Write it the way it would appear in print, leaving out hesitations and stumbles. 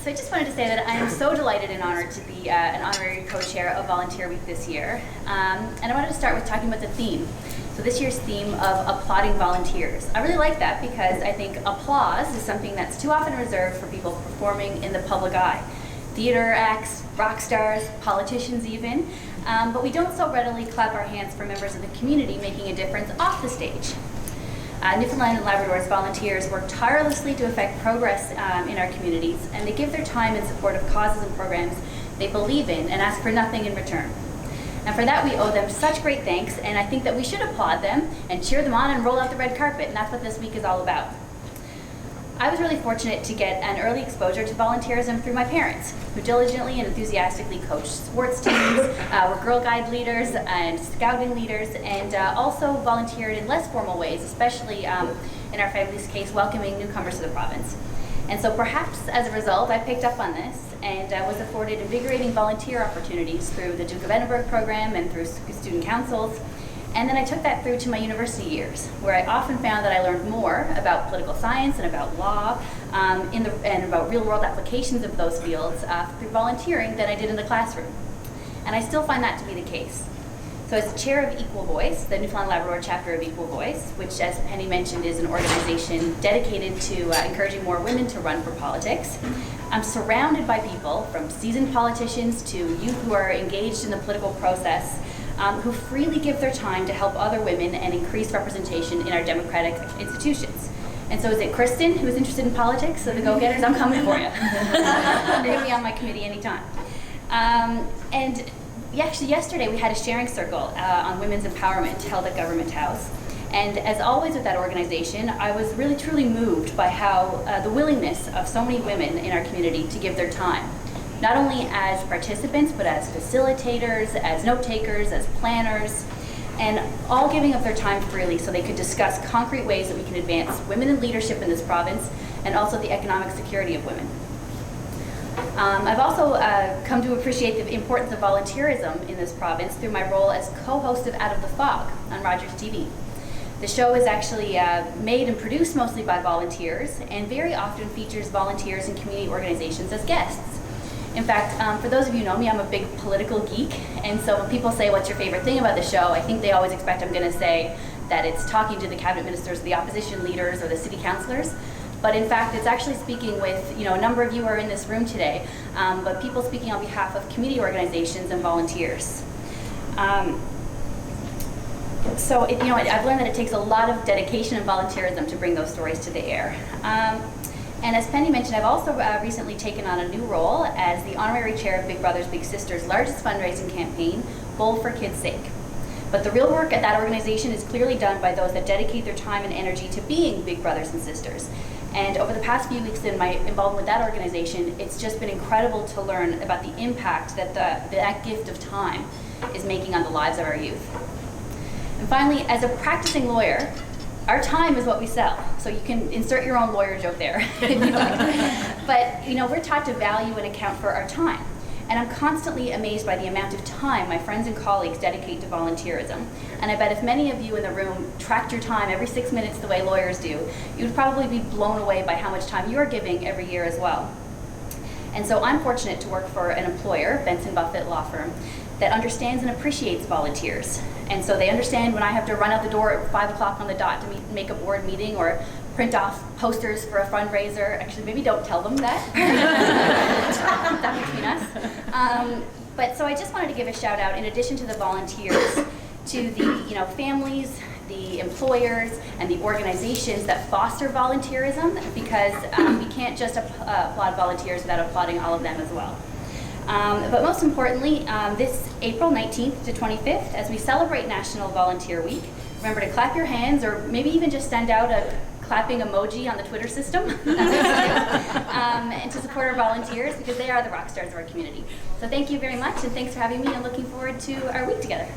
So I just wanted to say that I am so delighted and honored to be an honorary co-chair of Volunteer Week this year. And I wanted to start with talking about the theme. So this year's theme of applauding volunteers. I really like that because I think applause is something that's too often reserved for people performing in the public eye. Theater acts, rock stars, politicians even. But we don't so readily clap our hands for members of the community making a difference off the stage. Newfoundland and Labrador's volunteers work tirelessly to affect progress in our communities, and they give their time in support of causes and programs they believe in and ask for nothing in return. And for that we owe them such great thanks, and I think that we should applaud them and cheer them on and roll out the red carpet, and that's what this week is all about. I was really fortunate to get an early exposure to volunteerism through my parents, who diligently and enthusiastically coached sports teams, were Girl Guide leaders and scouting leaders, and also volunteered in less formal ways, especially in our family's case, welcoming newcomers to the province. And so perhaps as a result, I picked up on this and was afforded invigorating volunteer opportunities through the Duke of Edinburgh program and through student councils. And then I took that through to my university years, where I often found that I learned more about political science and about law and about real-world applications of those fields through volunteering than I did in the classroom. And I still find that to be the case. So as the chair of Equal Voice, the Newfoundland Labrador chapter of Equal Voice, which as Penny mentioned is an organization dedicated to encouraging more women to run for politics, I'm surrounded by people from seasoned politicians to youth who are engaged in the political process, who freely give their time to help other women and increase representation in our democratic institutions. And so is it Kristen who's interested in politics? So the go-getters, I'm coming for you. You're going to be on my committee anytime. Actually yesterday we had a sharing circle on women's empowerment held at Government House. And as always with that organization, I was really truly moved by how the willingness of so many women in our community to give their time. Not only as participants, but as facilitators, as note takers, as planners, and all giving up their time freely so they could discuss concrete ways that we can advance women in leadership in this province and also the economic security of women. I've also come to appreciate the importance of volunteerism in this province through my role as co-host of Out of the Fog on Rogers TV. The show is actually made and produced mostly by volunteers and very often features volunteers and community organizations as guests. In fact, for those of you who know me, I'm a big political geek, and so when people say, what's your favorite thing about the show, I think they always expect I'm going to say that it's talking to the cabinet ministers, the opposition leaders, or the city councillors. But in fact, it's actually speaking with, a number of you are in this room today, but people speaking on behalf of community organizations and volunteers. I've learned that it takes a lot of dedication and volunteerism to bring those stories to the air. And as Penny mentioned, I've also recently taken on a new role as the honorary chair of Big Brothers Big Sisters' largest fundraising campaign, Bold for Kids' Sake. But the real work at that organization is clearly done by those that dedicate their time and energy to being big brothers and sisters. And over the past few weeks in my involvement with that organization, it's just been incredible to learn about the impact that that gift of time is making on the lives of our youth. And finally, as a practicing lawyer, our time is what we sell. So you can insert your own lawyer joke there. But we're taught to value and account for our time. And I'm constantly amazed by the amount of time my friends and colleagues dedicate to volunteerism. And I bet if many of you in the room tracked your time every 6 minutes the way lawyers do, you'd probably be blown away by how much time you're giving every year as well. And so I'm fortunate to work for an employer, Benson Buffett Law Firm, that understands and appreciates volunteers. And so they understand when I have to run out the door at 5 o'clock on the dot to make a board meeting or print off posters for a fundraiser. Actually, maybe don't tell them that. That between us. But so I just wanted to give a shout out, in addition to the volunteers, to the families, the employers, and the organizations that foster volunteerism, because we can't just applaud volunteers without applauding all of them as well. But most importantly, this April 19th to 25th, as we celebrate National Volunteer Week, remember to clap your hands or maybe even just send out a clapping emoji on the Twitter system and to support our volunteers because they are the rock stars of our community. So thank you very much and thanks for having me and looking forward to our week together.